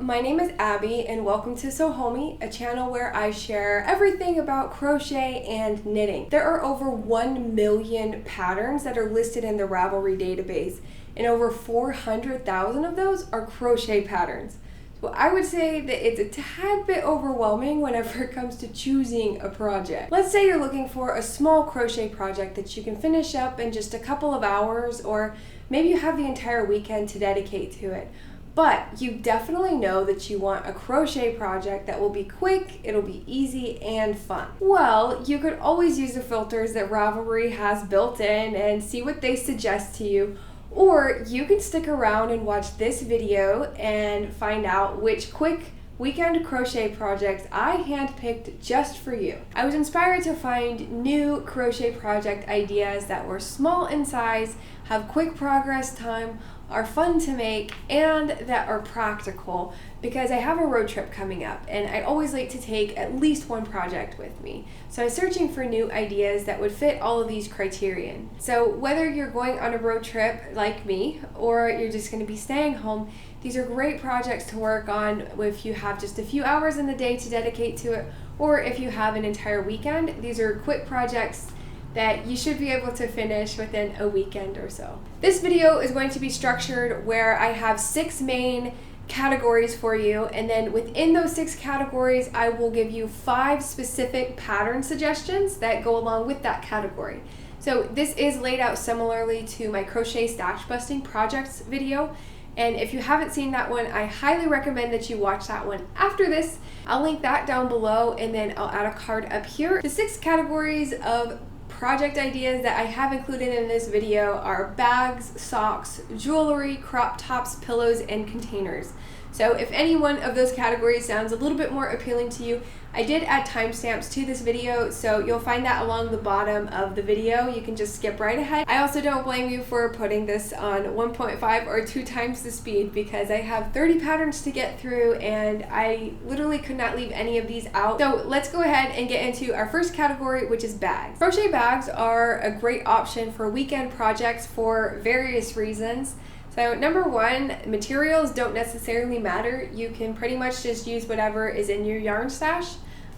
my name is Abby and welcome to So Homey, a channel where I share everything about crochet and knitting. There are over 1 million patterns that are listed in the Ravelry database, and over 400,000 of those are crochet patterns. So I would say that it's a tad bit overwhelming whenever it comes to choosing a project. Let's say you're looking for a small crochet project that you can finish up in just a couple of hours, or maybe you have the entire weekend to dedicate to it. But you definitely know that you want a crochet project that will be quick, it'll be easy, and fun. Well, you could always use the filters that Ravelry has built in and see what they suggest to you. Or you can stick around and watch this video and find out which quick weekend crochet projects I handpicked just for you. I was inspired to find new crochet project ideas that were small in size, have quick progress time, are fun to make, and that are practical, because I have a road trip coming up and I always like to take at least one project with me. So I was searching for new ideas that would fit all of these criterion. So whether you're going on a road trip like me or you're just going to be staying home, these are great projects to work on if you have just a few hours in the day to dedicate to it, or if you have an entire weekend. These are quick projects that you should be able to finish within a weekend or so. This video is going to be structured where I have 6 main categories for you, and then within those 6 categories I will give you 5 specific pattern suggestions that go along with that category. So this is laid out similarly to my crochet stash busting projects video, and if you haven't seen that one, I highly recommend that you watch that one after this. I'll link that down below, and then I'll add a card up here. The 6 categories of project ideas that I have included in this video are bags, socks, jewelry, crop tops, pillows, and containers. So if any one of those categories sounds a little bit more appealing to you, I did add timestamps to this video, so you'll find that along the bottom of the video. You can just skip right ahead. I also don't blame you for putting this on 1.5 or 2 times the speed, because I have 30 patterns to get through and I literally could not leave any of these out. So let's go ahead and get into our first category, which is bags. Crochet bags are a great option for weekend projects for various reasons. So number one, materials don't necessarily matter. You can pretty much just use whatever is in your yarn stash.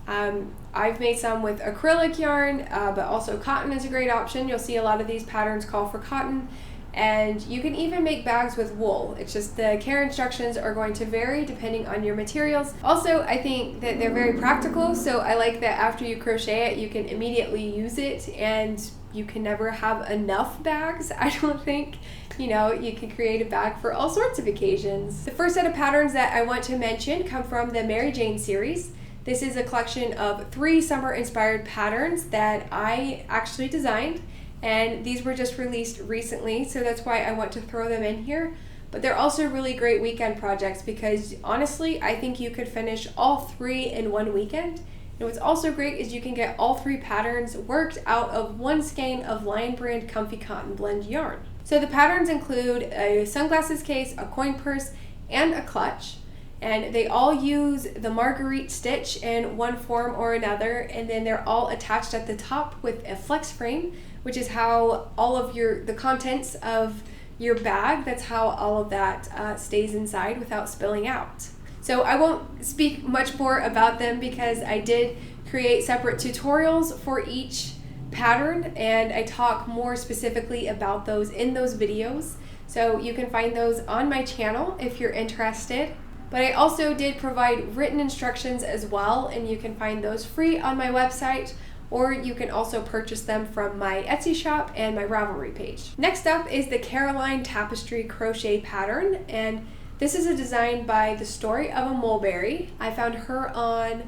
I've made some with acrylic yarn, but also cotton is a great option. You'll see a lot of these patterns call for cotton, and you can even make bags with wool. It's just the care instructions are going to vary depending on your materials. Also, I think that they're very practical, so I like that after you crochet it, you can immediately use it, and you can never have enough bags, I don't think. You know, you can create a bag for all sorts of occasions. The first set of patterns that I want to mention come from the Mary Jane series. This is a collection of 3 summer-inspired patterns that I actually designed, and these were just released recently, so that's why I want to throw them in here. But they're also really great weekend projects because honestly, I think you could finish all 3 in one weekend. And what's also great is you can get all 3 patterns worked out of one skein of Lion Brand Comfy Cotton Blend yarn. So the patterns include a sunglasses case, a coin purse, and a clutch. And they all use the Marguerite stitch in one form or another, and then they're all attached at the top with a flex frame, which is how all of the contents of your bag, that's how all of that stays inside without spilling out. So I won't speak much more about them because I did create separate tutorials for each pattern, and I talk more specifically about those in those videos. So you can find those on my channel if you're interested. But I also did provide written instructions as well, and you can find those free on my website, or you can also purchase them from my Etsy shop and my Ravelry page. Next up is the Caroline Tapestry Crochet pattern, and this is a design by The Story of a Mulberry. I found her on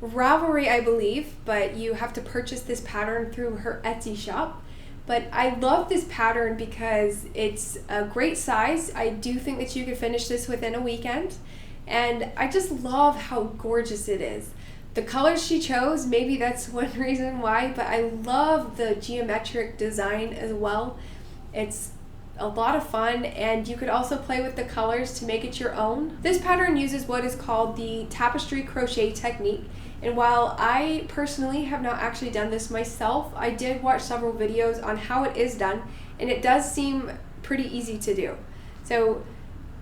Ravelry, I believe, but you have to purchase this pattern through her Etsy shop. But I love this pattern because it's a great size. I do think that you could finish this within a weekend. And I just love how gorgeous it is. The colors she chose, maybe that's one reason why, but I love the geometric design as well. It's a lot of fun, and you could also play with the colors to make it your own. This pattern uses what is called the tapestry crochet technique, and while I personally have not actually done this myself, I did watch several videos on how it is done, and it does seem pretty easy to do. So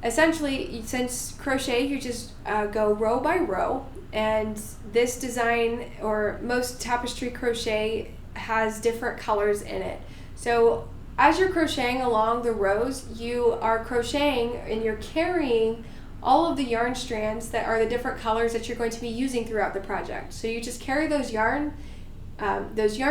essentially, since crochet, you just go row by row, and this design, or most tapestry crochet, has different colors in it. So as you're crocheting along the rows, you are crocheting and you're carrying all of the yarn strands that are the different colors that you're going to be using throughout the project. So you just carry those yarn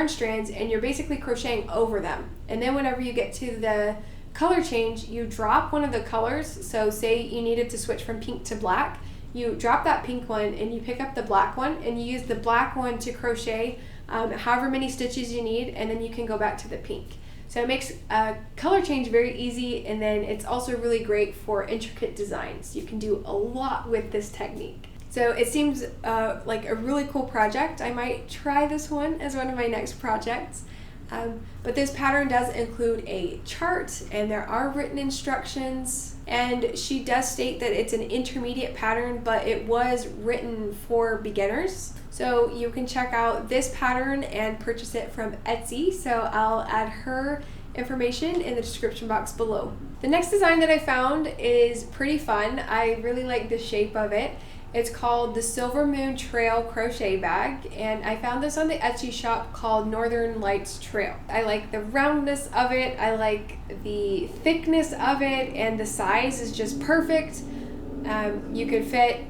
strands, and you're basically crocheting over them. And then whenever you get to the color change, you drop one of the colors. So say you needed to switch from pink to black, you drop that pink one and you pick up the black one, and you use the black one to crochet however many stitches you need, and then you can go back to the pink. So it makes a color change very easy, and then it's also really great for intricate designs. You can do a lot with this technique. So it seems like a really cool project. I might try this one as one of my next projects. But this pattern does include a chart, and there are written instructions, and she does state that it's an intermediate pattern, but it was written for beginners. So you can check out this pattern and purchase it from Etsy. So I'll add her information in the description box below. The next design that I found is pretty fun. I really like the shape of it. It's called the Silver Moon Trail Crochet Bag, and I found this on the Etsy shop called Northern Lights Trail. I like the roundness of it, I like the thickness of it, and the size is just perfect. You could fit,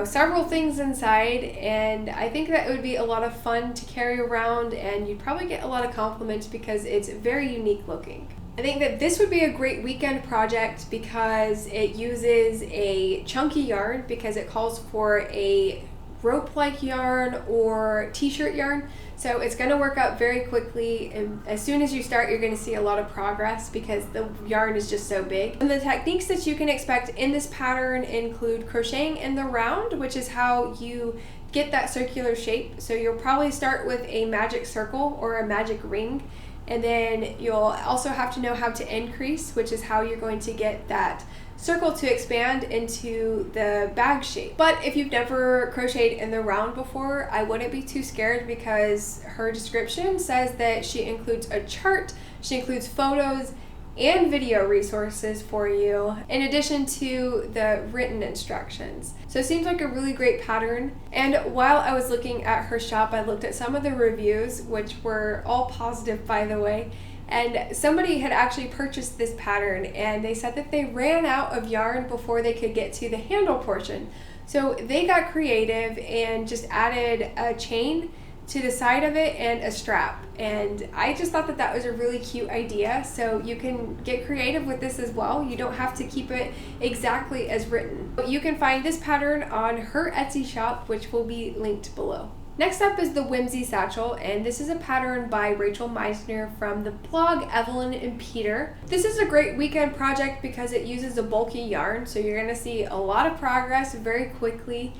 several things inside, and I think that it would be a lot of fun to carry around, and you'd probably get a lot of compliments because it's very unique looking. I think that this would be a great weekend project because it uses a chunky yarn, because it calls for a rope-like yarn or t-shirt yarn. So it's going to work out very quickly, and as soon as you start, you're going to see a lot of progress because the yarn is just so big. And the techniques that you can expect in this pattern include crocheting in the round, which is how you get that circular shape. So you'll probably start with a magic circle or a magic ring, and then you'll also have to know how to increase, which is how you're going to get that circle to expand into the bag shape. But if you've never crocheted in the round before, I wouldn't be too scared, because her description says that she includes a chart, she includes photos and video resources for you, in addition to the written instructions. So it seems like a really great pattern. And while I was looking at her shop, I looked at some of the reviews, which were all positive, by the way. And somebody had actually purchased this pattern, and they said that they ran out of yarn before they could get to the handle portion. So they got creative and just added a chain to the side of it and a strap. And I just thought that that was a really cute idea. So you can get creative with this as well. You don't have to keep it exactly as written. But you can find this pattern on her Etsy shop, which will be linked below. Next up is the Whimsy Satchel, and this is a pattern by Rachel Meisner from the blog Evelyn and Peter. This is a great weekend project because it uses a bulky yarn, so you're going to see a lot of progress very quickly,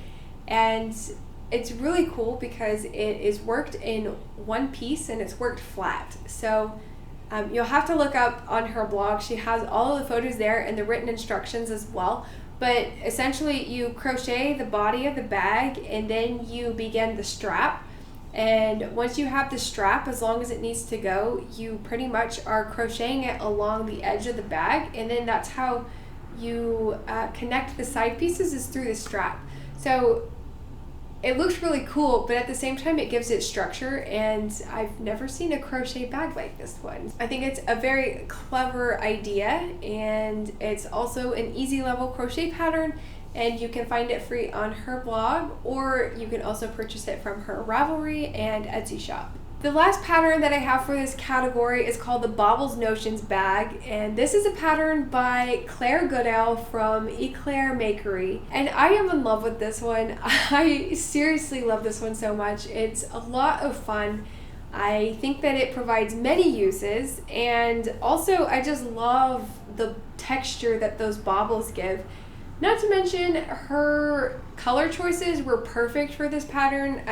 and it's really cool because it is worked in one piece and it's worked flat. So you'll have to look up on her blog. She has all of the photos there and the written instructions as well. But essentially you crochet the body of the bag, and then you begin the strap. And once you have the strap, as long as it needs to go, you pretty much are crocheting it along the edge of the bag, and then that's how you connect the side pieces, is through the strap. So it looks really cool, but at the same time it gives it structure, and I've never seen a crochet bag like this one. I think it's a very clever idea, and it's also an easy level crochet pattern, and you can find it free on her blog, or you can also purchase it from her Ravelry and Etsy shop. The last pattern that I have for this category is called the Baubles Notions Bag, and this is a pattern by Claire Goodell from Eclair Makery, and I am in love with this one. I seriously love this one so much. It's a lot of fun. I think that it provides many uses, and also I just love the texture that those baubles give. Not to mention, her color choices were perfect for this pattern.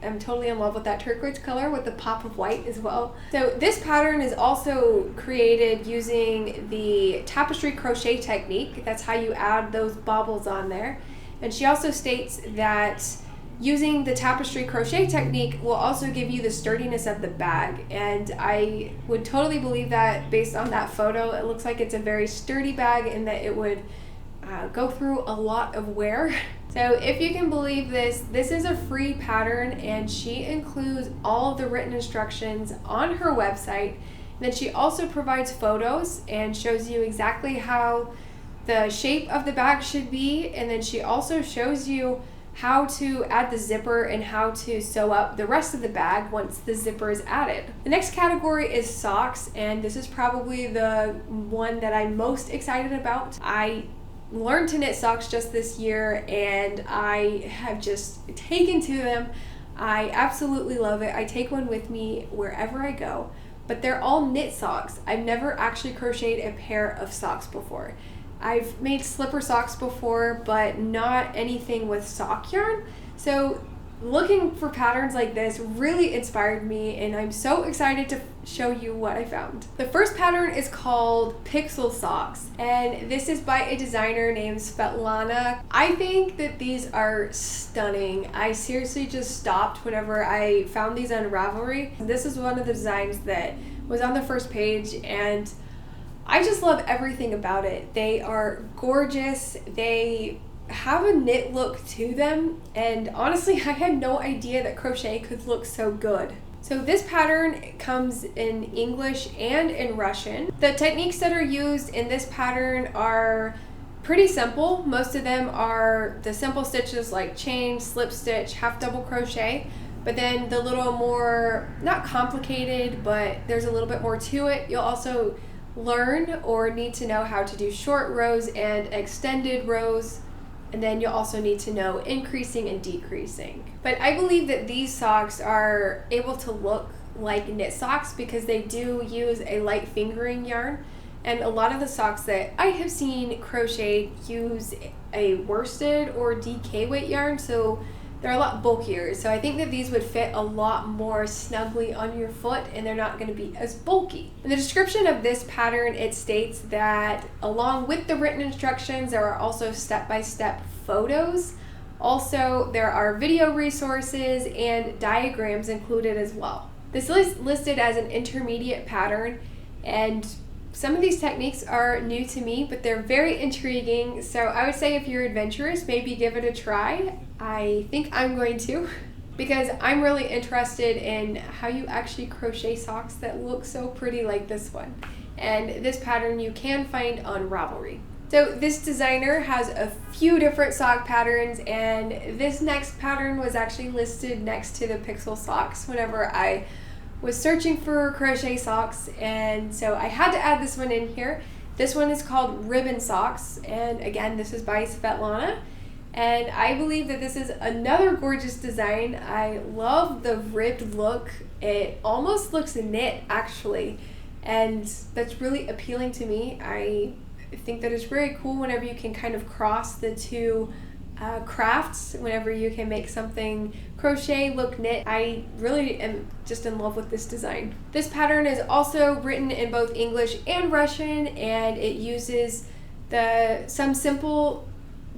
I'm totally in love with that turquoise color with the pop of white as well. So this pattern is also created using the tapestry crochet technique. That's how you add those baubles on there. And she also states that using the tapestry crochet technique will also give you the sturdiness of the bag. And I would totally believe that based on that photo. It looks like it's a very sturdy bag, and that it would go through a lot of wear. So if you can believe this, this is a free pattern, and she includes all of the written instructions on her website. And then she also provides photos and shows you exactly how the shape of the bag should be, and then she also shows you how to add the zipper and how to sew up the rest of the bag once the zipper is added. The next category is socks, and this is probably the one that I'm most excited about. I learned to knit socks just this year, and I have just taken to them. I absolutely love it. I take one with me wherever I go, but they're all knit socks. I've never actually crocheted a pair of socks before. I've made slipper socks before, but not anything with sock yarn. So looking for patterns like this really inspired me, and I'm so excited to show you what I found. The first pattern is called Pixel Socks, and this is by a designer named Svetlana. I think that these are stunning. I seriously just stopped whenever I found these on Ravelry. This is one of the designs that was on the first page, and I just love everything about it. They are gorgeous. They have a knit look to them, and honestly, I had no idea that crochet could look so good. So this pattern comes in English and in Russian. The techniques that are used in this pattern are pretty simple. Most of them are the simple stitches like chain, slip stitch, half double crochet, but then the little more, not complicated, but there's a little bit more to it. You'll also learn or need to know how to do short rows and extended rows, and then you'll also need to know increasing and decreasing. But I believe that these socks are able to look like knit socks because they do use a light fingering yarn, and a lot of the socks that I have seen crocheted use a worsted or DK weight yarn, so they're a lot bulkier. So I think that these would fit a lot more snugly on your foot, and they're not going to be as bulky. In the description of this pattern, it states that along with the written instructions, there are also step-by-step photos. Also, there are video resources and diagrams included as well. This is listed as an intermediate pattern, and some of these techniques are new to me, but they're very intriguing. So I would say if you're adventurous, maybe give it a try. I think I'm going to, because I'm really interested in how you actually crochet socks that look so pretty like this one. And this pattern you can find on Ravelry. So this designer has a few different sock patterns, and this next pattern was actually listed next to the Pixel Socks whenever I was searching for crochet socks, and so I had to add this one in here. This one is called Ribbon Socks, and again, this is by Svetlana, and I believe that this is another gorgeous design. I love the ribbed look. It almost looks knit actually, and that's really appealing to me. I think that it's very cool whenever you can kind of cross the two crafts, whenever you can make something crochet look knit. I really am just in love with this design. This pattern is also written in both English and Russian, and it uses some simple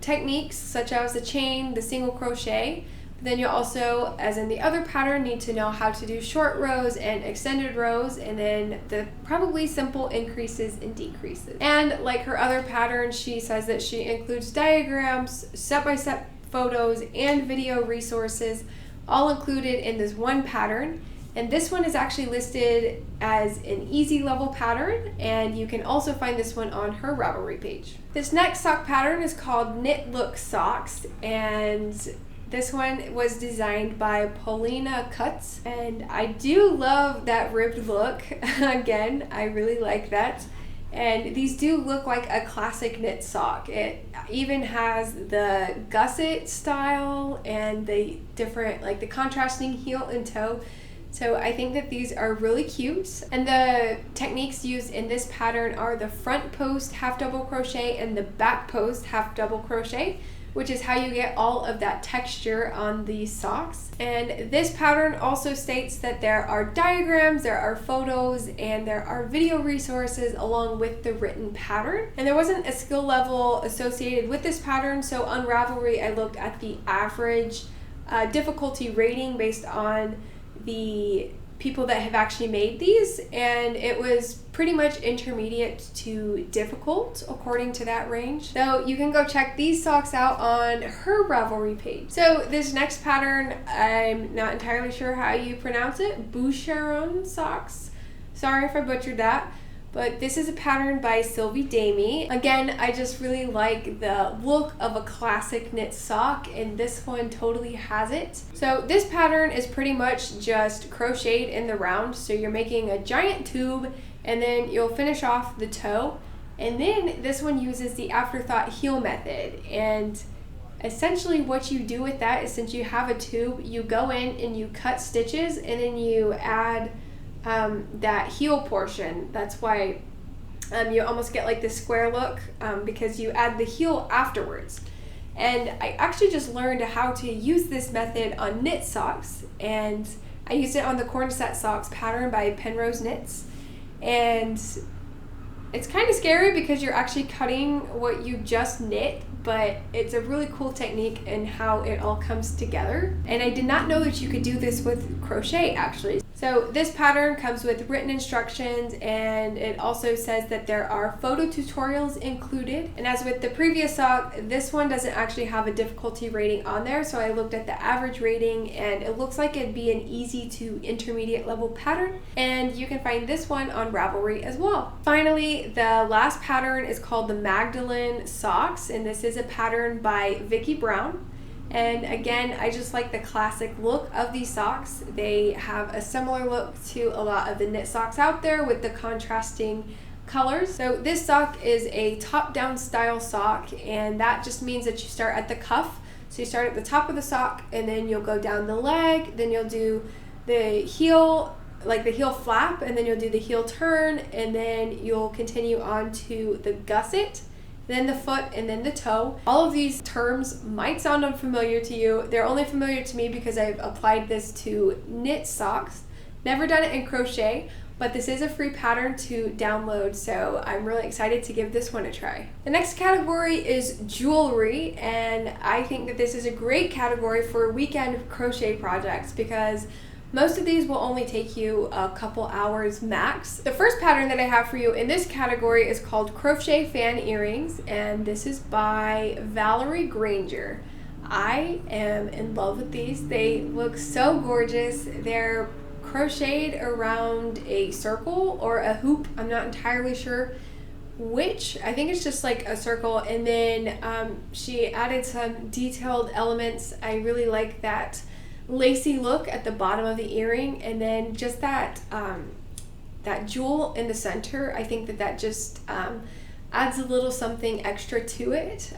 techniques such as the chain, the single crochet. Then you also, as in the other pattern, need to know how to do short rows and extended rows, and then the probably simple increases and decreases. And like her other pattern, she says that she includes diagrams, step-by-step photos, and video resources, all included in this one pattern. And this one is actually listed as an easy level pattern, and you can also find this one on her Ravelry page. This next sock pattern is called Knit Look Socks, and this one was designed by Paulina Kutz, and I do love that ribbed look. Again, I really like that. And these do look like a classic knit sock. It even has the gusset style and the different, like the contrasting heel and toe. So I think that these are really cute. And the techniques used in this pattern are the front post half double crochet and the back post half double crochet, which is how you get all of that texture on these socks. And this pattern also states that there are diagrams, there are photos, and there are video resources along with the written pattern. And there wasn't a skill level associated with this pattern, so on Ravelry I looked at the average difficulty rating based on the people that have actually made these, and it was pretty much intermediate to difficult according to that range. So you can go check these socks out on her Ravelry page. So this next pattern, I'm not entirely sure how you pronounce it, Boucheron Socks. Sorry if I butchered that. But this is a pattern by Sylvie Damey. Again, I just really like the look of a classic knit sock, and this one totally has it. So this pattern is pretty much just crocheted in the round. So you're making a giant tube, and then you'll finish off the toe. And then this one uses the afterthought heel method. And essentially what you do with that is, since you have a tube, you go in and you cut stitches, and then you add that heel portion. That's why you almost get like this square look, because you add the heel afterwards. And I actually just learned how to use this method on knit socks, and I used it on the Cornicette Socks pattern by Penrose Knits. And it's kind of scary because you're actually cutting what you just knit, but it's a really cool technique in how it all comes together. And I did not know that you could do this with crochet actually. So this pattern comes with written instructions, and it also says that there are photo tutorials included. And as with the previous sock, this one doesn't actually have a difficulty rating on there. So I looked at the average rating, and it looks like it'd be an easy to intermediate level pattern. And you can find this one on Ravelry as well. Finally, the last pattern is called the Magdalene Socks, and this is a pattern by Vicki Brown. And again, I just like the classic look of these socks. They have a similar look to a lot of the knit socks out there with the contrasting colors. So this sock is a top-down style sock, and that just means that you start at the cuff. So you start at the top of the sock, and then you'll go down the leg, then you'll do the heel, like the heel flap, and then you'll do the heel turn, and then you'll continue on to the gusset, then the foot, and then the toe. All of these terms might sound unfamiliar to you. They're only familiar to me because I've applied this to knit socks. Never done it in crochet, but this is a free pattern to download, so I'm really excited to give this one a try. The next category is jewelry, and I think that this is a great category for weekend crochet projects because most of these will only take you a couple hours max. The first pattern that I have for you in this category is called Crochet Fan Earrings, and this is by Valerie Granger. I am in love with these. They look so gorgeous. They're crocheted around a circle or a hoop. I'm not entirely sure which. I think it's just like a circle, and then she added some detailed elements. I really like that lacy look at the bottom of the earring, and then just that that jewel in the center. I think that just adds a little something extra to it.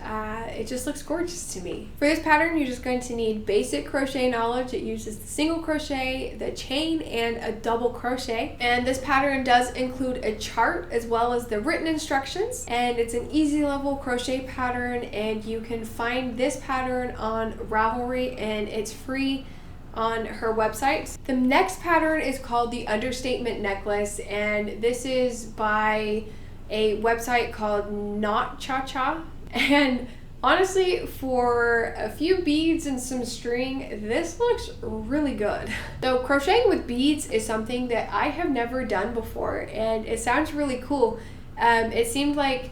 It just looks gorgeous to me. For this pattern, you're just going to need basic crochet knowledge. It uses the single crochet, the chain, and a double crochet. And this pattern does include a chart as well as the written instructions. And it's an easy level crochet pattern, and you can find this pattern on Ravelry, and it's free on her website. The next pattern is called the Understatement Necklace, and this is by a website called Not Cha Cha. And honestly, for a few beads and some string, this looks really good. So crocheting with beads is something that I have never done before, and it sounds really cool. It seemed like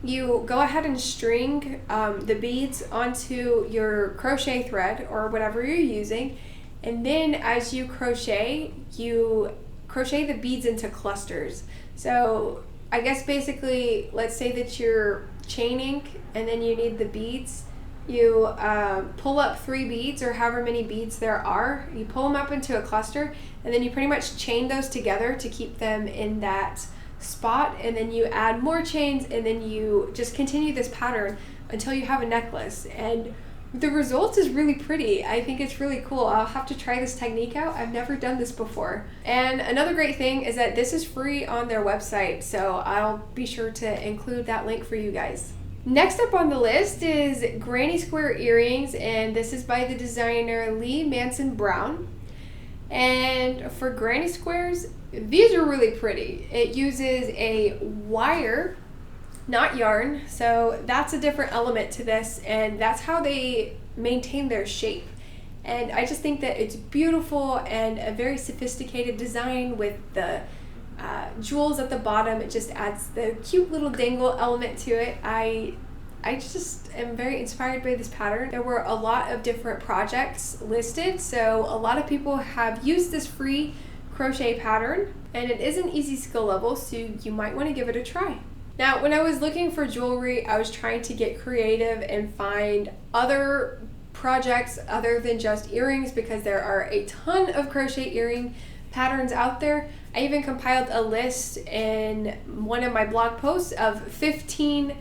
you go ahead and string the beads onto your crochet thread or whatever you're using, and then as you crochet the beads into clusters. So I guess basically, let's say that you're chaining and then you need the beads. You pull up 3 beads or however many beads there are, you pull them up into a cluster, and then you pretty much chain those together to keep them in that spot, and then you add more chains, and then you just continue this pattern until you have a necklace. And the result is really pretty. I think it's really cool. I'll have to try this technique out. I've never done this before. And another great thing is that this is free on their website, so I'll be sure to include that link for you guys. Next up on the list is Granny Square Earrings, and this is by the designer Lee Manson Brown. And for granny squares, these are really pretty. It uses a wire, not yarn, so that's a different element to this, and that's how they maintain their shape. And I just think that it's beautiful and a very sophisticated design with the jewels at the bottom. It just adds the cute little dangle element to it. I just am very inspired by this pattern. There were a lot of different projects listed, so a lot of people have used this free crochet pattern, and it is an easy skill level, so you might want to give it a try. Now, when I was looking for jewelry, I was trying to get creative and find other projects other than just earrings, because there are a ton of crochet earring patterns out there. I even compiled a list in one of my blog posts of 15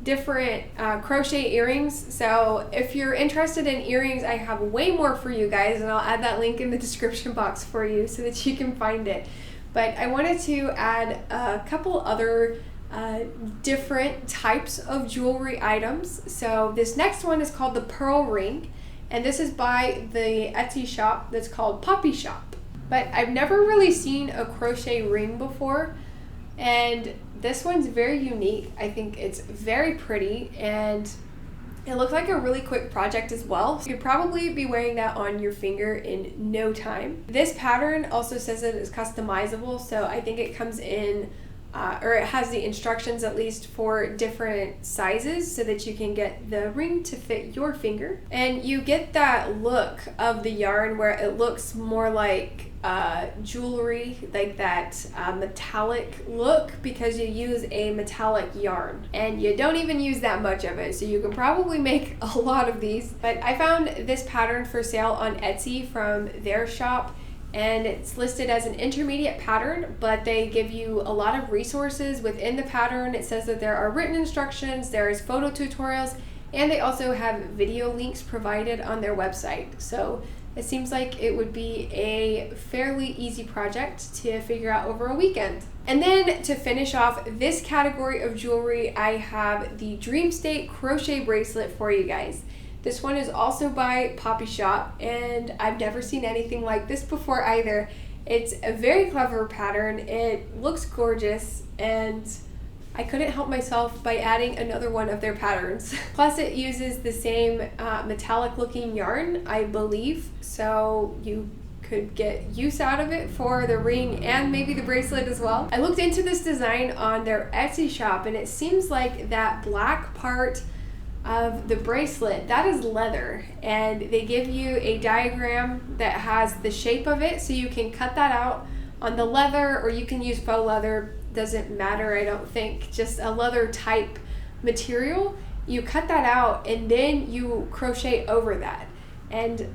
different crochet earrings. So if you're interested in earrings, I have way more for you guys, and I'll add that link in the description box for you so that you can find it. But I wanted to add a couple other different types of jewelry items. So this next one is called the pearl ring, and this is by the Etsy shop that's called Poppy Shop. But I've never really seen a crochet ring before, and this one's very unique. I think it's very pretty, and it looks like a really quick project as well. You could probably be wearing that on your finger in no time. This pattern also says that it's customizable, so I think it comes in or it has the instructions at least for different sizes so that you can get the ring to fit your finger. And you get that look of the yarn where it looks more like jewelry, like that metallic look, because you use a metallic yarn, and you don't even use that much of it, so you can probably make a lot of these. But I found this pattern for sale on Etsy from their shop, and it's listed as an intermediate pattern, but they give you a lot of resources within the pattern. It says that there are written instructions, there is photo tutorials, and they also have video links provided on their website. So it seems like it would be a fairly easy project to figure out over a weekend. And then to finish off this category of jewelry, I have the Dream State crochet bracelet for you guys. This one is also by Poppy Shop, and I've never seen anything like this before either. It's a very clever pattern, it looks gorgeous, and I couldn't help myself by adding another one of their patterns. Plus it uses the same metallic looking yarn, I believe, so you could get use out of it for the ring and maybe the bracelet as well. I looked into this design on their Etsy shop, and it seems like that black part of the bracelet, that is leather, and they give you a diagram that has the shape of it, so you can cut that out on the leather, or you can use faux leather, doesn't matter, I don't think, just a leather type material. You cut that out and then you crochet over that, and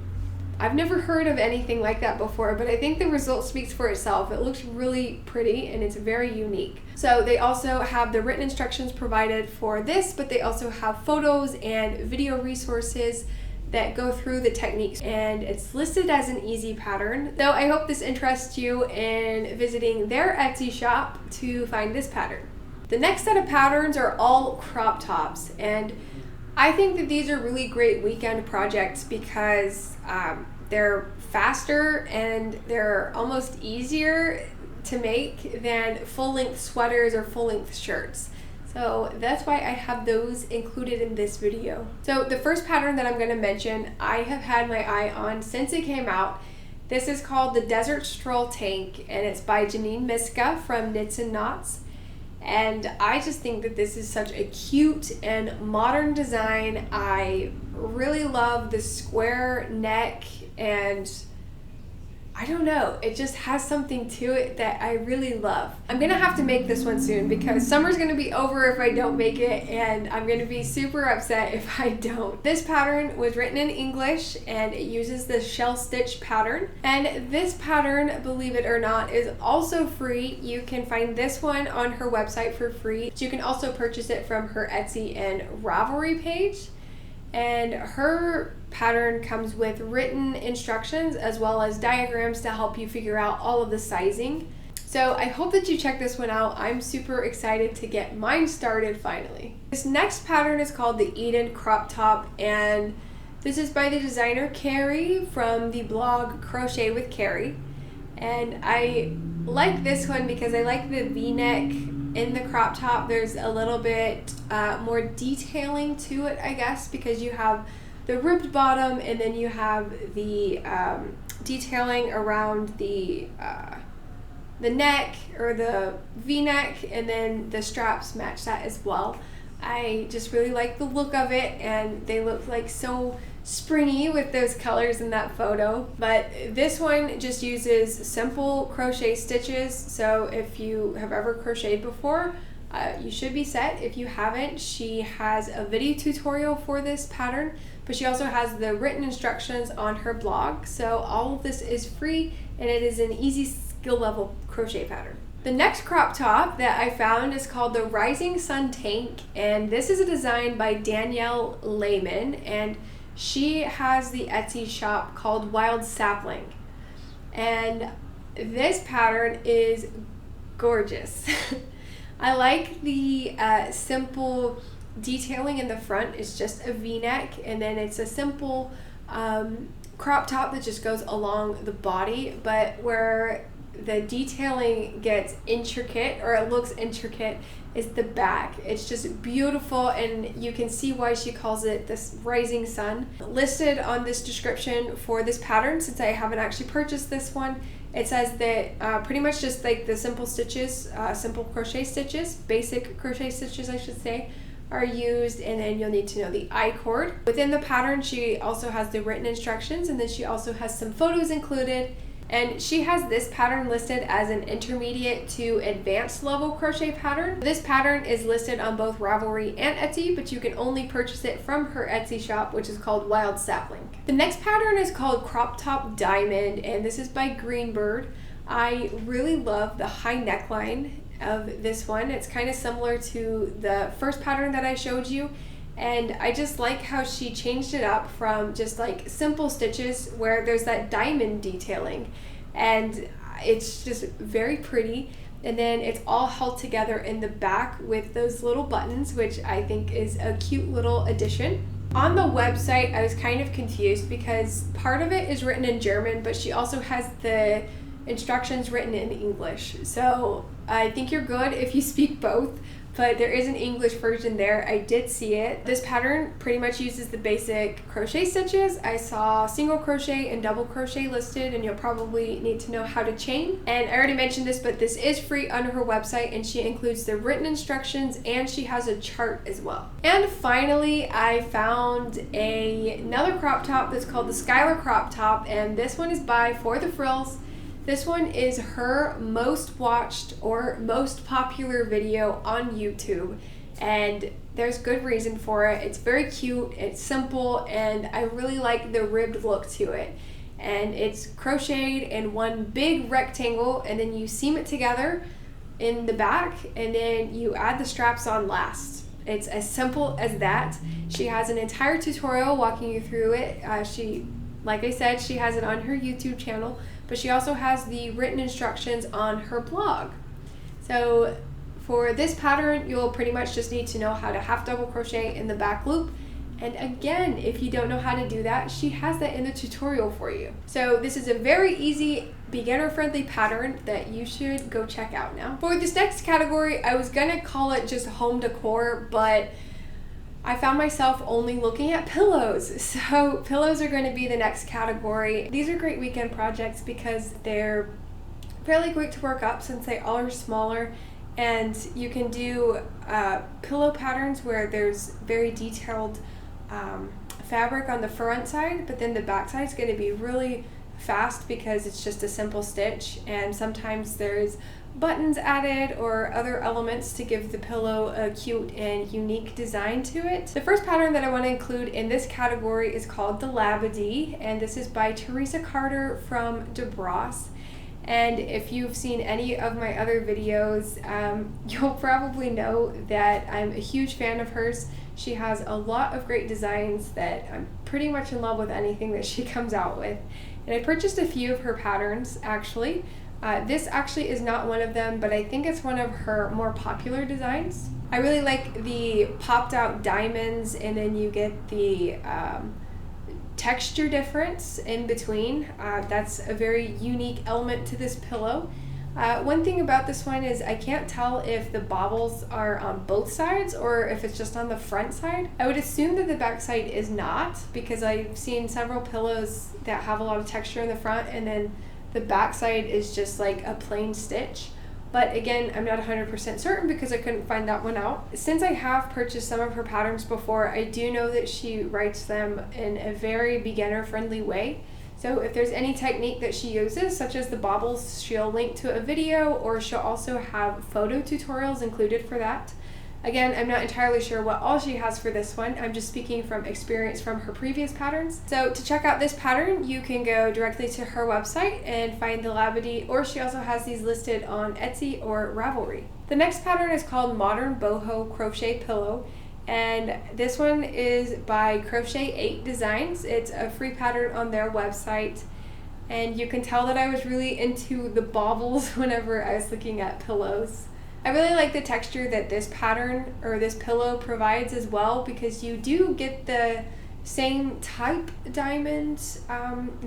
I've never heard of anything like that before, but I think the result speaks for itself. It looks really pretty and it's very unique. So they also have the written instructions provided for this, but they also have photos and video resources that go through the techniques, and it's listed as an easy pattern. So I hope this interests you in visiting their Etsy shop to find this pattern. The next set of patterns are all crop tops, and I think that these are really great weekend projects because they're faster and they're almost easier to make than full-length sweaters or full-length shirts. So that's why I have those included in this video. So the first pattern that I'm going to mention, I have had my eye on since it came out. This is called the Desert Stroll Tank, and it's by Janine Miska from Knits and Knots. And I just think that this is such a cute and modern design. I really love the square neck, and I don't know, it just has something to it that I really love. I'm gonna have to make this one soon because summer's gonna be over if I don't make it, and I'm gonna be super upset if I don't. This pattern was written in English, and it uses the shell stitch pattern. And this pattern, believe it or not, is also free. You can find this one on her website for free. You can also purchase it from her Etsy and Ravelry page. And her pattern comes with written instructions as well as diagrams to help you figure out all of the sizing. So I hope that you check this one out. I'm super excited to get mine started finally. This next pattern is called the Eden Crop Top, and this is by the designer Carrie from the blog Crochet with Carrie. And I like this one because I like the V-neck in the crop top. There's a little bit more detailing to it, I guess, because you have the ribbed bottom, and then you have the detailing around the neck or the V-neck, and then the straps match that as well. I just really like the look of it, and they look like so springy with those colors in that photo. But this one just uses simple crochet stitches, so if you have ever crocheted before, you should be set. If you haven't, she has a video tutorial for this pattern, but she also has the written instructions on her blog. So all of this is free, and it is an easy skill level crochet pattern. The next crop top that I found is called the Rising Sun Tank, and this is a design by Danielle Lehman, and she has the Etsy shop called Wild Sapling. And this pattern is gorgeous. I like the simple detailing in the front. It's just a V-neck, and then it's a simple crop top that just goes along the body, but where the detailing gets intricate, or it looks intricate, is the back. It's just beautiful, and you can see why she calls it this rising sun. Listed on this description for this pattern, since I haven't actually purchased this one, it says that pretty much just like the simple stitches, simple crochet stitches, basic crochet stitches I should say, are used, and then you'll need to know the I-cord. Within the pattern, she also has the written instructions, and then she also has some photos included. And she has this pattern listed as an intermediate to advanced level crochet pattern. This pattern is listed on both Ravelry and Etsy, but you can only purchase it from her Etsy shop, which is called Wild Sapling. The next pattern is called Crop Top Diamond, and this is by Greenbird. I really love the high neckline of this one. It's kind of similar to the first pattern that I showed you. And I just like how she changed it up from just like simple stitches where there's that diamond detailing, and it's just very pretty. And then it's all held together in the back with those little buttons, which I think is a cute little addition. On the website, I was kind of confused because part of it is written in German, but she also has the instructions written in English. So I think you're good if you speak both, but there is an English version there. I did see it. This pattern pretty much uses the basic crochet stitches. I saw single crochet and double crochet listed, and you'll probably need to know how to chain. And I already mentioned this, but this is free on her website, and she includes the written instructions, and she has a chart as well. And finally, I found another crop top that's called the Skylar crop top, and this one is by For the Frills. This one is her most watched or most popular video on YouTube, and there's good reason for it. It's very cute, it's simple, and I really like the ribbed look to it. And it's crocheted in one big rectangle, and then you seam it together in the back, and then you add the straps on last. It's as simple as that. She has an entire tutorial walking you through it. Like I said, she has it on her YouTube channel, but she also has the written instructions on her blog. So for this pattern, you'll pretty much just need to know how to half double crochet in the back loop. And again, if you don't know how to do that, she has that in the tutorial for you. So this is a very easy, beginner-friendly pattern that you should go check out now. For this next category, I was gonna call it just home decor, but I found myself only looking at pillows. So pillows are going to be the next category. These are great weekend projects because they're fairly quick to work up since they all are smaller, and you can do pillow patterns where there's very detailed fabric on the front side, but then the back side is going to be really fast because it's just a simple stitch, and sometimes there's buttons added or other elements to give the pillow a cute and unique design to it. The first pattern that I want to include in this category is called the Labadee, and this is by Teresa Carter from DeBrosse. And if you've seen any of my other videos, you'll probably know that I'm a huge fan of hers. She has a lot of great designs that I'm pretty much in love with anything that she comes out with. And I purchased a few of her patterns actually. This actually is not one of them, but I think it's one of her more popular designs. I really like the popped out diamonds, and then you get the texture difference in between. That's a very unique element to this pillow. One thing about this one is I can't tell if the bobbles are on both sides or if it's just on the front side. I would assume that the back side is not, because I've seen several pillows that have a lot of texture in the front and then the back side is just like a plain stitch. But again, I'm not 100% certain because I couldn't find that one out. Since I have purchased some of her patterns before, I do know that she writes them in a very beginner-friendly way. So if there's any technique that she uses, such as the bobbles, she'll link to a video, or she'll also have photo tutorials included for that. Again, I'm not entirely sure what all she has for this one. I'm just speaking from experience from her previous patterns. So to check out this pattern, you can go directly to her website and find the Labadee, or she also has these listed on Etsy or Ravelry. The next pattern is called Modern Boho Crochet Pillow. And this one is by Crochet 8 Designs. It's a free pattern on their website. And you can tell that I was really into the bobbles whenever I was looking at pillows. I really like the texture that this pattern or this pillow provides as well, because you do get the same type diamond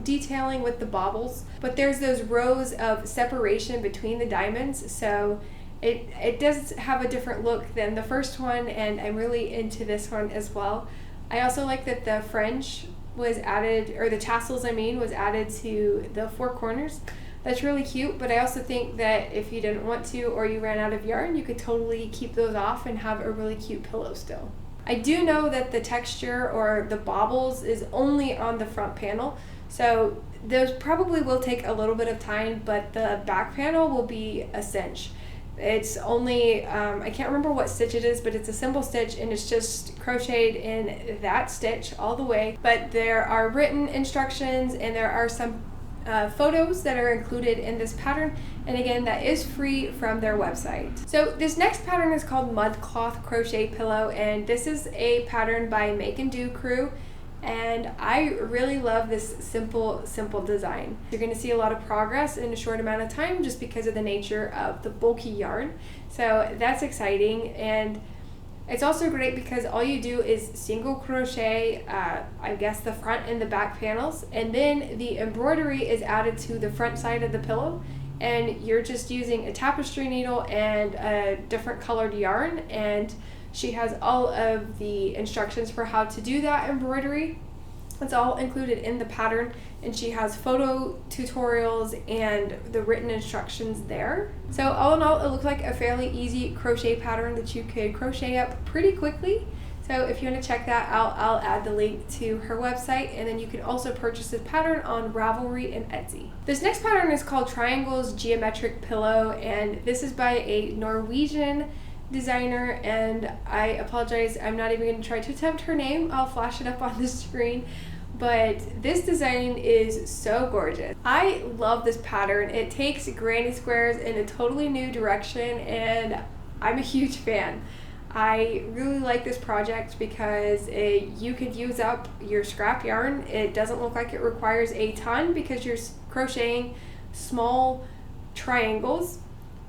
detailing with the bobbles, but there's those rows of separation between the diamonds, so it does have a different look than the first one, and I'm really into this one as well. I also like that the fringe was added, or the tassels I mean, was added to the four corners. That's really cute, but I also think that if you didn't want to or you ran out of yarn, you could totally keep those off and have a really cute pillow still. I do know that the texture or the bobbles is only on the front panel, so those probably will take a little bit of time, but the back panel will be a cinch. It's only, I can't remember what stitch it is, but it's a simple stitch and it's just crocheted in that stitch all the way. But there are written instructions and there are some photos that are included in this pattern, and again, that is free from their website. So this next pattern is called Mud Cloth Crochet Pillow, and this is a pattern by Make and Do Crew, and I really love this simple design. You're going to see a lot of progress in a short amount of time just because of the nature of the bulky yarn, so that's exciting. And it's also great because all you do is single crochet, I guess, the front and the back panels, and then the embroidery is added to the front side of the pillow, and you're just using a tapestry needle and a different colored yarn, and she has all of the instructions for how to do that embroidery. It's all included in the pattern, and she has photo tutorials and the written instructions there. So all in all, it looks like a fairly easy crochet pattern that you could crochet up pretty quickly. So if you want to check that out, I'll add the link to her website, and then you can also purchase this pattern on Ravelry and Etsy. This next pattern is called Triangles Geometric Pillow, and this is by a Norwegian designer, and I apologize, I'm not even going to try to attempt her name. I'll flash it up on the screen. But this design is so gorgeous. I love this pattern. It takes granny squares in a totally new direction, and I'm a huge fan. I really like this project because you could use up your scrap yarn. It doesn't look like it requires a ton because you're crocheting small triangles.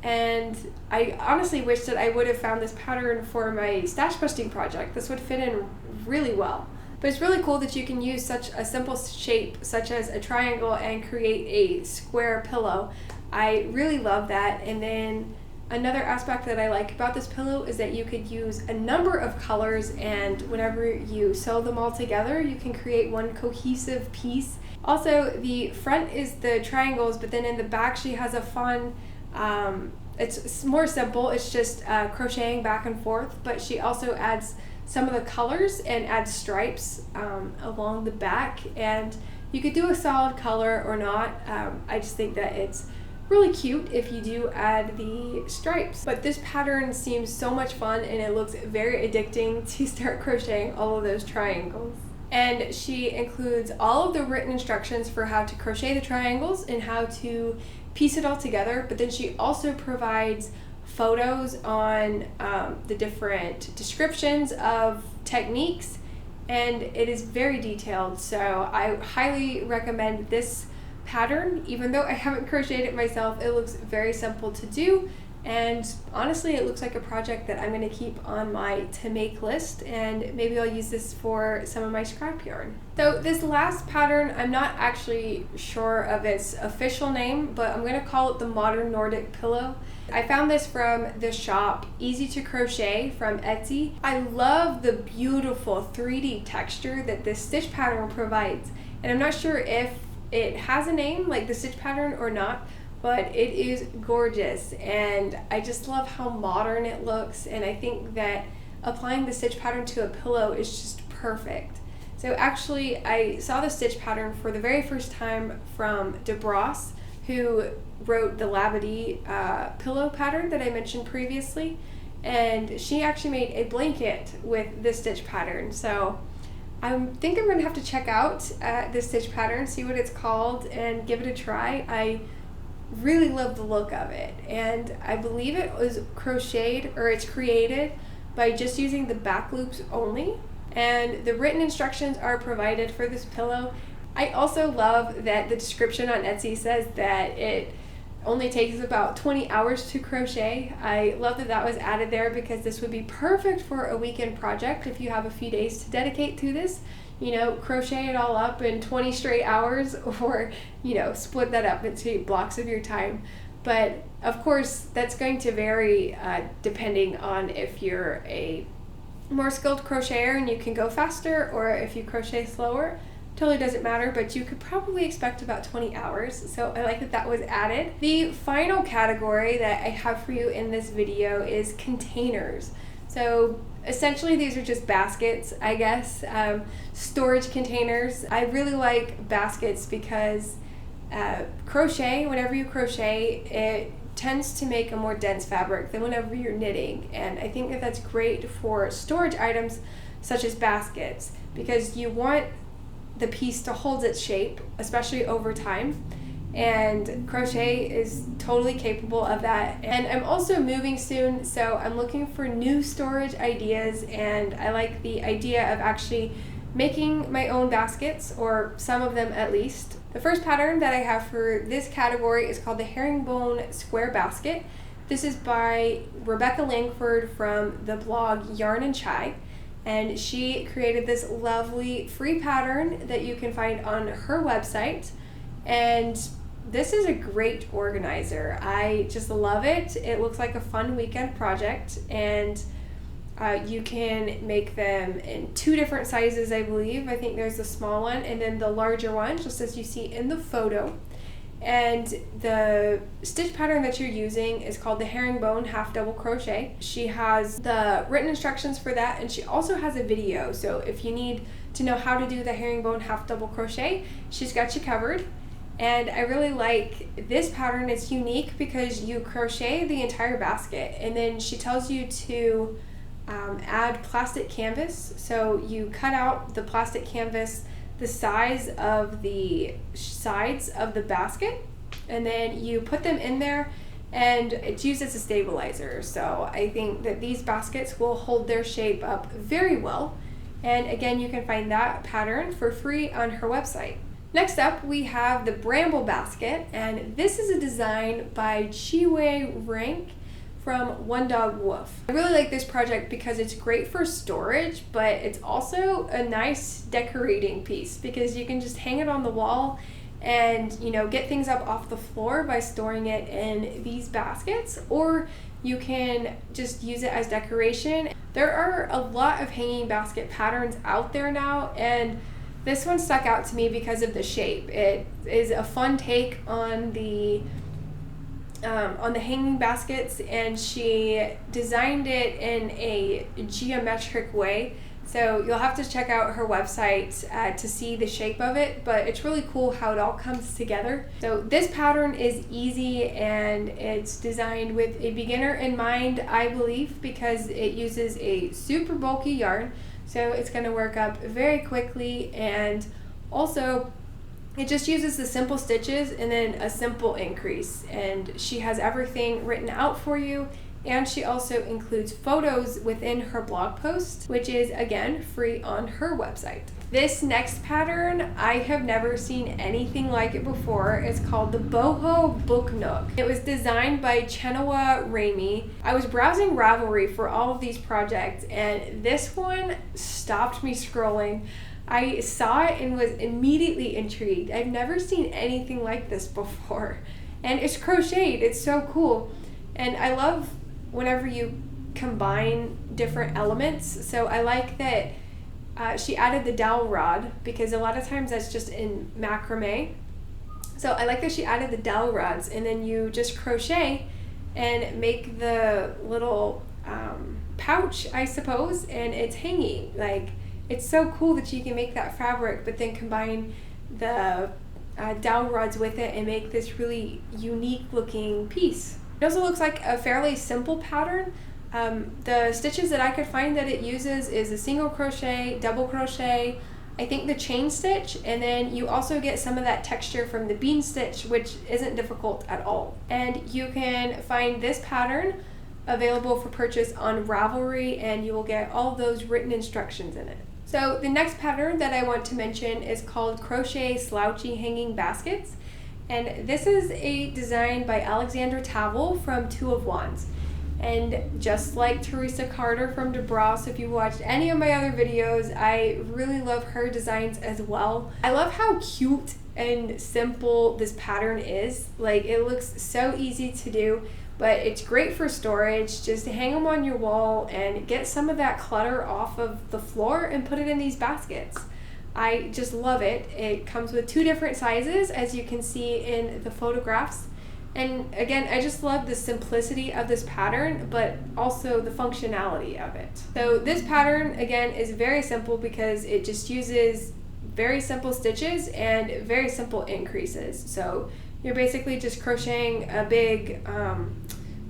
And I honestly wish that I would have found this pattern for my stash busting project. This would fit in really well. But it's really cool that you can use such a simple shape such as a triangle and create a square pillow. I really love that. And then another aspect that I like about this pillow is that you could use a number of colors, and whenever you sew them all together, you can create one cohesive piece. Also, the front is the triangles, but then in the back she has a fun, it's more simple, it's just crocheting back and forth, but she also adds some of the colors and add stripes along the back, and you could do a solid color or not. I just think that it's really cute if you do add the stripes. But this pattern seems so much fun, and it looks very addicting to start crocheting all of those triangles. And she includes all of the written instructions for how to crochet the triangles and how to piece it all together, but then she also provides photos on the different descriptions of techniques, and it is very detailed. So I highly recommend this pattern. Even though I haven't crocheted it myself, it looks very simple to do, And honestly, it looks like a project that I'm going to keep on my to make list, and maybe I'll use this for some of my scrap yarn. So this last pattern, I'm not actually sure of its official name, but I'm going to call it the Modern Nordic Pillow. I found this from the shop Easy to Crochet from Etsy. I love the beautiful 3D texture that this stitch pattern provides, and I'm not sure if it has a name like the stitch pattern or not, but it is gorgeous, and I just love how modern it looks, and I think that applying the stitch pattern to a pillow is just perfect. So actually, I saw the stitch pattern for the very first time from DeBrosse, who wrote the Labadee pillow pattern that I mentioned previously, and she actually made a blanket with this stitch pattern. So I think I'm going to have to check out this stitch pattern, see what it's called, and give it a try. I really love the look of it, and I believe it was crocheted, or it's created by just using the back loops only, and the written instructions are provided for this pillow. I also love that the description on Etsy says that it only takes about 20 hours to crochet. I love that that was added there, because this would be perfect for a weekend project if you have a few days to dedicate to this. You know, crochet it all up in 20 straight hours, or, you know, split that up into blocks of your time. But of course, that's going to vary depending on if you're a more skilled crocheter and you can go faster, or if you crochet slower. Totally doesn't matter, but you could probably expect about 20 hours. So I like that that was added. The final category that I have for you in this video is containers. So essentially, these are just baskets, I guess, storage containers. I really like baskets because crochet, whenever you crochet, it tends to make a more dense fabric than whenever you're knitting. And I think that that's great for storage items such as baskets, because you want the piece to hold its shape, especially over time. And crochet is totally capable of that. And I'm also moving soon, so I'm looking for new storage ideas, and I like the idea of actually making my own baskets, or some of them at least. The first pattern that I have for this category is called the Herringbone Square Basket. This is by Rebecca Langford from the blog Yarn and Chai, and she created this lovely free pattern that you can find on her website. And this is a great organizer. I just love it. It looks like a fun weekend project, and you can make them in 2 different sizes, I believe. I think there's the small one and then the larger one, just as you see in the photo. And the stitch pattern that you're using is called the Herringbone Half Double Crochet. She has the written instructions for that, and she also has a video. So if you need to know how to do the Herringbone Half Double Crochet, she's got you covered. And I really like this pattern. It's unique because you crochet the entire basket, and then she tells you to add plastic canvas. So you cut out the plastic canvas the size of the sides of the basket, and then you put them in there, and it's used as a stabilizer. So I think that these baskets will hold their shape up very well. And again, you can find that pattern for free on her website. Next up, we have the Bramble Basket, and this is a design by Chiwei Rank from One Dog Wolf. I really like this project because it's great for storage, but it's also a nice decorating piece because you can just hang it on the wall and, you know, get things up off the floor by storing it in these baskets, or you can just use it as decoration. There are a lot of hanging basket patterns out there now, and this one stuck out to me because of the shape. It is a fun take on the hanging baskets, and she designed it in a geometric way. So you'll have to check out her website to see the shape of it, but it's really cool how it all comes together. So this pattern is easy, and it's designed with a beginner in mind, I believe, because it uses a super bulky yarn. So it's going to work up very quickly, and also it just uses the simple stitches and then a simple increase, and she has everything written out for you And she also includes photos within her blog post, which is again free on her website. This next pattern, I have never seen anything like it before. It's called the Boho Book Nook. It was designed by Chenua Ramey. I was browsing Ravelry for all of these projects, and this one stopped me scrolling. I saw it and was immediately intrigued. I've never seen anything like this before. And it's crocheted. It's so cool. And I love whenever you combine different elements. So I like that she added the dowel rod, because a lot of times that's just in macrame. So I like that she added the dowel rods, and then you just crochet and make the little pouch, I suppose, and it's hanging. Like, it's so cool that you can make that fabric, but then combine the dowel rods with it and make this really unique looking piece. It also looks like a fairly simple pattern. The stitches that I could find that it uses is a single crochet, double crochet, I think the chain stitch, and then you also get some of that texture from the bean stitch, which isn't difficult at all. And you can find this pattern available for purchase on Ravelry, and you will get all of those written instructions in it. So the next pattern that I want to mention is called Crochet Slouchy Hanging Baskets. And this is a design by Alexandra Tavel from Two of Wands. And just like Teresa Carter from DeBras, if you watched any of my other videos, I really love her designs as well. I love how cute and simple this pattern is. Like, it looks so easy to do, but it's great for storage. Just to hang them on your wall and get some of that clutter off of the floor and put it in these baskets. I just love it. It comes with 2 different sizes, as you can see in the photographs. And again, I just love the simplicity of this pattern, but also the functionality of it. So this pattern, again, is very simple because it just uses very simple stitches and very simple increases. So you're basically just crocheting a big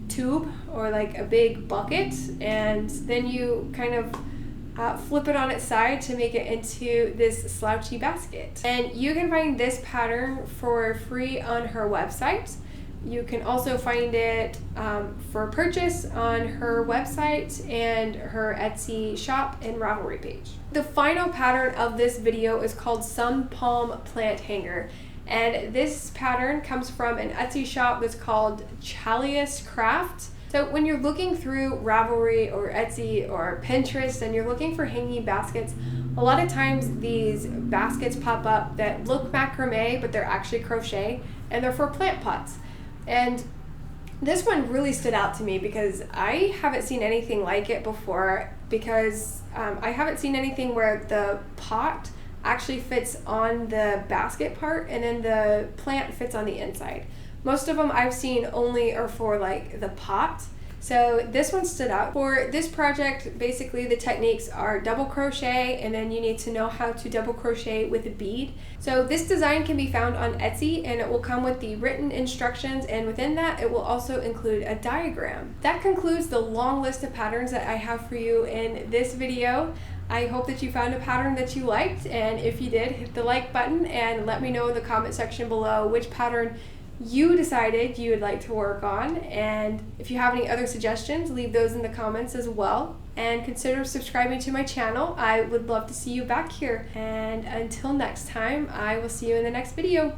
tube, or like a big bucket, and then you kind of flip it on its side to make it into this slouchy basket. And you can find this pattern for free on her website. You can also find it for purchase on her website and her Etsy shop and Ravelry page. The final pattern of this video is called Sun Palm Plant Hanger. And this pattern comes from an Etsy shop that's called Chalius Craft. So when you're looking through Ravelry or Etsy or Pinterest and you're looking for hanging baskets, a lot of times these baskets pop up that look macrame, but they're actually crochet, and they're for plant pots. And this one really stood out to me because I haven't seen anything like it before, because I haven't seen anything where the pot actually fits on the basket part and then the plant fits on the inside. Most of them I've seen only are for like the pot. So this one stood out. For this project, basically the techniques are double crochet, and then you need to know how to double crochet with a bead. So this design can be found on Etsy, and it will come with the written instructions, and within that it will also include a diagram. That concludes the long list of patterns that I have for you in this video. I hope that you found a pattern that you liked, and if you did, hit the like button and let me know in the comment section below which pattern you decided you would like to work on. And if you have any other suggestions, leave those in the comments as well. And consider subscribing to my channel. I would love to see you back here. And until next time, I will see you in the next video.